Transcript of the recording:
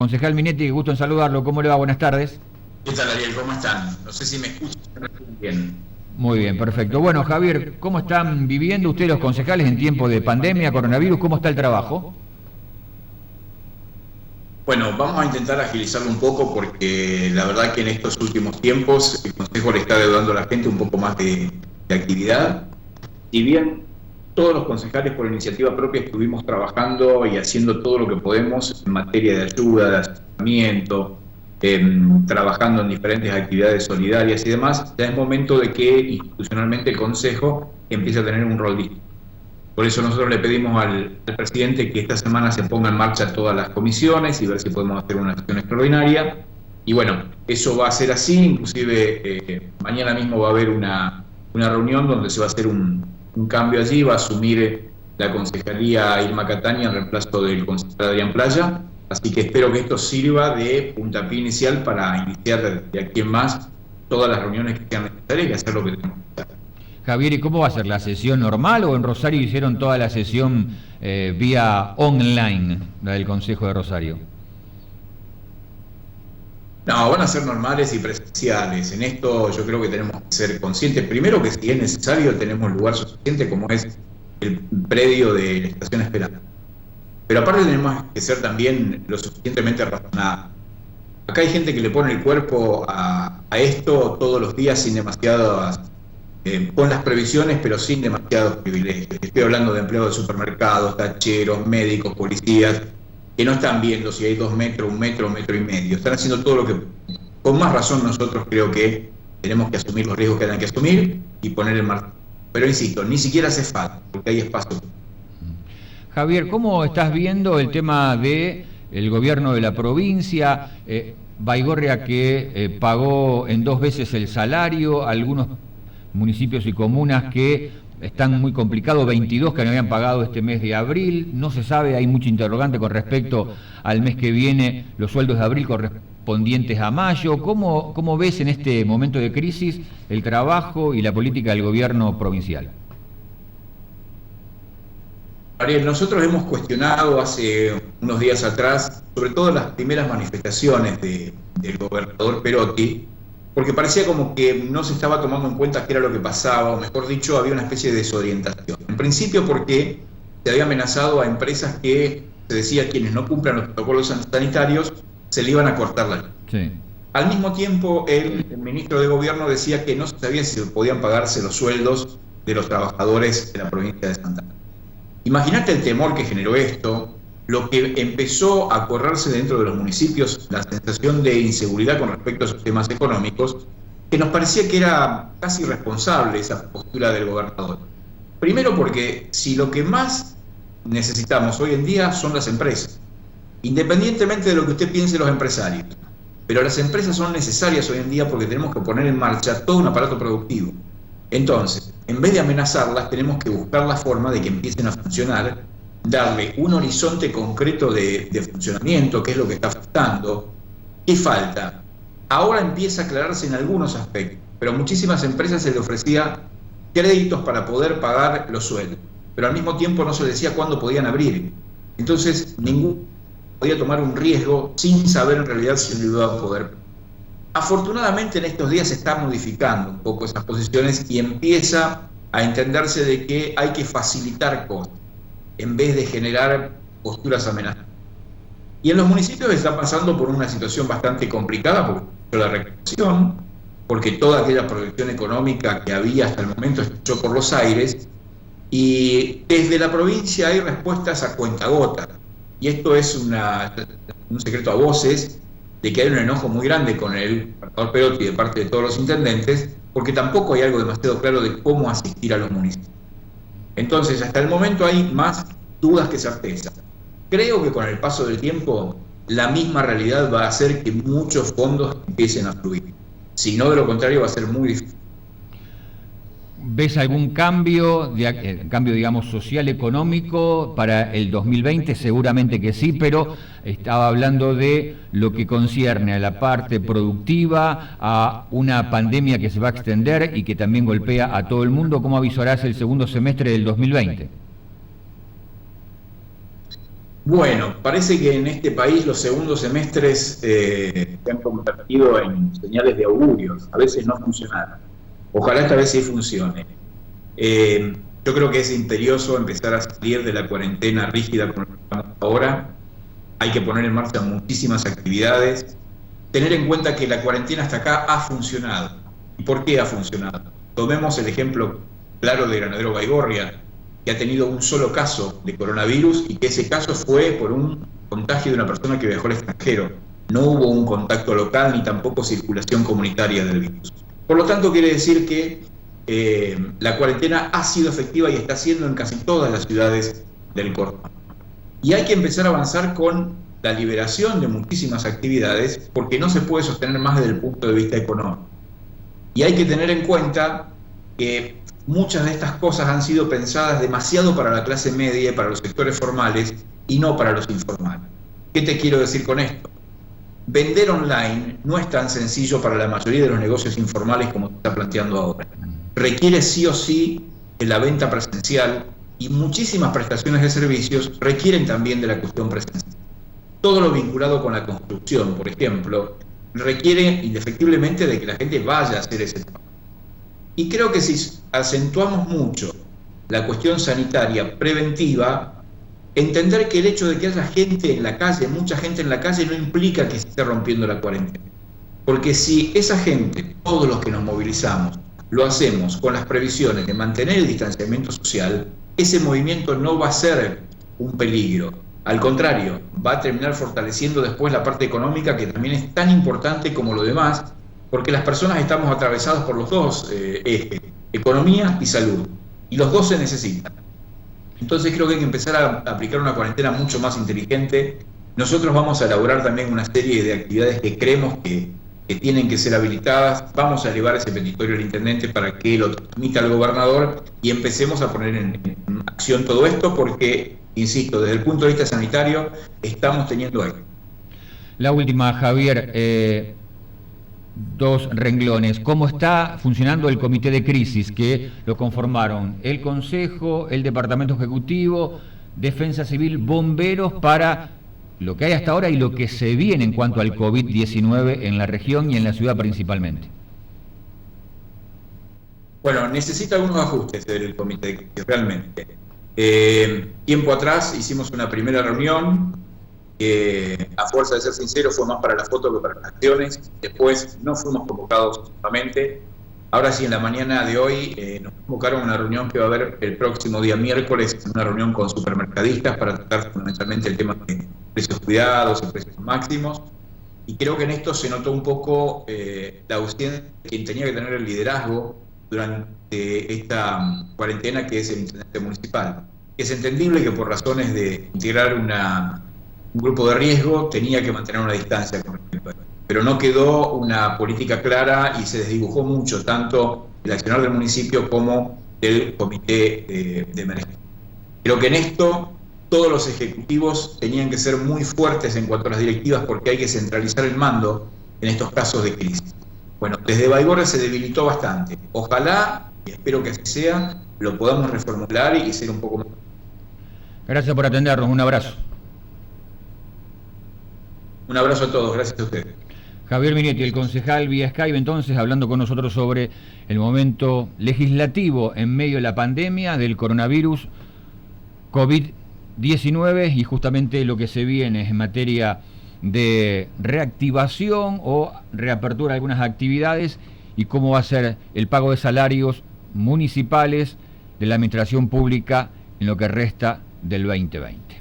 Concejal Minetti, qué gusto en saludarlo. ¿Cómo le va? Buenas tardes. ¿Qué tal, Ariel? ¿Cómo están? No sé si me escuchan bien. Muy bien, perfecto. Bueno, Javier, ¿cómo están viviendo ustedes los concejales en tiempo de pandemia, coronavirus? ¿Cómo está el trabajo? Bueno, vamos a intentar agilizarlo un poco porque la verdad que en estos últimos tiempos el Consejo le está deudando a la gente un poco más de actividad. Si bien todos los concejales por iniciativa propia estuvimos trabajando y haciendo todo lo que podemos en materia de ayuda, de asesoramiento, trabajando en diferentes actividades solidarias y demás, ya es momento de que institucionalmente el Consejo empiece a tener un rol distinto. Por eso nosotros le pedimos al presidente que esta semana se ponga en marcha todas las comisiones y ver si podemos hacer una acción extraordinaria. Y bueno, eso va a ser así, inclusive mañana mismo va a haber una reunión donde se va a hacer un cambio allí, va a asumir la concejalía Irma Catania en reemplazo del concejal Adrián Playa, así que espero que esto sirva de puntapié inicial para iniciar de aquí en más todas las reuniones que sean necesarias y hacer lo que tenemos que hacer. Javier, ¿y cómo va a ser? ¿La sesión normal o en Rosario hicieron toda la sesión vía online, la del Consejo de Rosario? No, van a ser normales y presenciales. En esto yo creo que tenemos que ser conscientes. Primero que si es necesario tenemos lugar suficiente como es el predio de la Estación Esperanza. Pero aparte tenemos que ser también lo suficientemente razonados. Acá hay gente que le pone el cuerpo a esto todos los días sin demasiadas, con las previsiones pero sin demasiados privilegios. Estoy hablando de empleados de supermercados, tacheros, médicos, policías, que no están viendo si hay 2 metros, 1 metro, 1,5 metros. Están haciendo todo lo que, con más razón nosotros creo que tenemos que asumir los riesgos que tengan que asumir y poner en marcha. Pero insisto, ni siquiera hace falta, porque hay espacio. Javier, ¿cómo estás viendo el tema de el gobierno de la provincia? Baigorria que pagó en 2 veces el salario, algunos municipios y comunas que están muy complicados, 22 que no habían pagado este mes de abril, no se sabe, hay mucho interrogante con respecto al mes que viene, los sueldos de abril correspondientes a mayo. ¿Cómo ves en este momento de crisis el trabajo y la política del gobierno provincial? Ariel, nosotros hemos cuestionado hace unos días atrás, sobre todo las primeras manifestaciones del gobernador Perotti, porque parecía como que no se estaba tomando en cuenta qué era lo que pasaba, o mejor dicho, había una especie de desorientación. En principio porque se había amenazado a empresas que se decía quienes no cumplan los protocolos sanitarios se le iban a cortar la luz. Sí. Al mismo tiempo, el ministro de Gobierno decía que no se sabía si podían pagarse los sueldos de los trabajadores de la provincia de Santa Fe. Imagínate el temor que generó esto, lo que empezó a correrse dentro de los municipios, la sensación de inseguridad con respecto a sus temas económicos, que nos parecía que era casi irresponsable esa postura del gobernador. Primero porque si lo que más necesitamos hoy en día son las empresas, independientemente de lo que usted piense de los empresarios, pero las empresas son necesarias hoy en día porque tenemos que poner en marcha todo un aparato productivo. Entonces, en vez de amenazarlas, tenemos que buscar la forma de que empiecen a funcionar, darle un horizonte concreto de funcionamiento, qué es lo que está faltando, qué falta. Ahora empieza a aclararse en algunos aspectos, pero a muchísimas empresas se les ofrecía créditos para poder pagar los sueldos, pero al mismo tiempo no se les decía cuándo podían abrir. Entonces, ninguno podía tomar un riesgo sin saber en realidad si lo iba a poder. Afortunadamente en estos días se está modificando un poco esas posiciones y empieza a entenderse de que hay que facilitar cosas en vez de generar posturas amenazantes. Y en los municipios está pasando por una situación bastante complicada por la recuperación, porque toda aquella proyección económica que había hasta el momento se echó por los aires, y desde la provincia hay respuestas a cuentagotas. Y esto es un secreto a voces, de que hay un enojo muy grande con el gobernador Perotti de parte de todos los intendentes, porque tampoco hay algo demasiado claro de cómo asistir a los municipios. Entonces, hasta el momento hay más dudas que certezas. Creo que con el paso del tiempo, la misma realidad va a hacer que muchos fondos empiecen a fluir. Si no, de lo contrario, va a ser muy difícil. ¿Ves algún cambio, digamos, social, económico para el 2020? Seguramente que sí, pero estaba hablando de lo que concierne a la parte productiva, a una pandemia que se va a extender y que también golpea a todo el mundo. ¿Cómo avisorás el segundo semestre del 2020? Bueno, parece que en este país los segundos semestres se han convertido en señales de augurios. A veces no funcionaron. Ojalá esta vez sí funcione. Yo creo que es imperioso empezar a salir de la cuarentena rígida como estamos ahora. Hay que poner en marcha muchísimas actividades. Tener en cuenta que la cuarentena hasta acá ha funcionado. ¿Y por qué ha funcionado? Tomemos el ejemplo claro de Granadero Baigorria, que ha tenido un solo caso de coronavirus y que ese caso fue por un contagio de una persona que viajó al extranjero. No hubo un contacto local ni tampoco circulación comunitaria del virus. Por lo tanto, quiere decir que la cuarentena ha sido efectiva y está siendo en casi todas las ciudades del cordón. Y hay que empezar a avanzar con la liberación de muchísimas actividades porque no se puede sostener más desde el punto de vista económico. Y hay que tener en cuenta que muchas de estas cosas han sido pensadas demasiado para la clase media y para los sectores formales y no para los informales. ¿Qué te quiero decir con esto? Vender online no es tan sencillo para la mayoría de los negocios informales como se está planteando ahora. Requiere sí o sí de la venta presencial y muchísimas prestaciones de servicios requieren también de la cuestión presencial. Todo lo vinculado con la construcción, por ejemplo, requiere indefectiblemente de que la gente vaya a hacer ese trabajo. Y creo que si acentuamos mucho la cuestión sanitaria preventiva, entender que el hecho de que haya gente en la calle, mucha gente en la calle, no implica que se esté rompiendo la cuarentena. Porque si esa gente, todos los que nos movilizamos, lo hacemos con las previsiones de mantener el distanciamiento social, ese movimiento no va a ser un peligro. Al contrario, va a terminar fortaleciendo después la parte económica, que también es tan importante como lo demás, porque las personas estamos atravesados por los dos ejes, economía y salud, y los dos se necesitan. Entonces creo que hay que empezar a aplicar una cuarentena mucho más inteligente. Nosotros vamos a elaborar también una serie de actividades que creemos que tienen que ser habilitadas. Vamos a elevar ese petitorio al intendente para que lo transmita al gobernador y empecemos a poner en acción todo esto porque, insisto, desde el punto de vista sanitario estamos teniendo éxito. La última, Javier, dos renglones. ¿Cómo está funcionando el comité de crisis que lo conformaron el Consejo, el Departamento Ejecutivo, Defensa Civil, bomberos para lo que hay hasta ahora y lo que se viene en cuanto al COVID-19 en la región y en la ciudad principalmente? Bueno, necesita algunos ajustes del comité de crisis, realmente. Tiempo atrás hicimos una primera reunión. A fuerza de ser sincero, fue más para la foto que para las acciones. Después no fuimos convocados nuevamente. Ahora sí, en la mañana de hoy nos convocaron a una reunión que va a haber el próximo día miércoles, una reunión con supermercadistas para tratar fundamentalmente el tema de precios cuidados y precios máximos. Y creo que en esto se notó un poco la ausencia de quien tenía que tener el liderazgo durante esta cuarentena, que es el intendente municipal. Es entendible que por razones de integrar un grupo de riesgo tenía que mantener una distancia con el país. Pero no quedó una política clara y se desdibujó mucho, tanto el accionar del municipio como del comité de emergencia. Creo que en esto todos los ejecutivos tenían que ser muy fuertes en cuanto a las directivas porque hay que centralizar el mando en estos casos de crisis. Bueno, desde Baigorria se debilitó bastante. Ojalá, y espero que así sea, lo podamos reformular y ser un poco más. Gracias por atendernos, un abrazo. Un abrazo a todos, gracias a ustedes. Javier Minetti, el concejal vía Skype, entonces, hablando con nosotros sobre el momento legislativo en medio de la pandemia del coronavirus COVID-19 y justamente lo que se viene en materia de reactivación o reapertura de algunas actividades y cómo va a ser el pago de salarios municipales de la administración pública en lo que resta del 2020.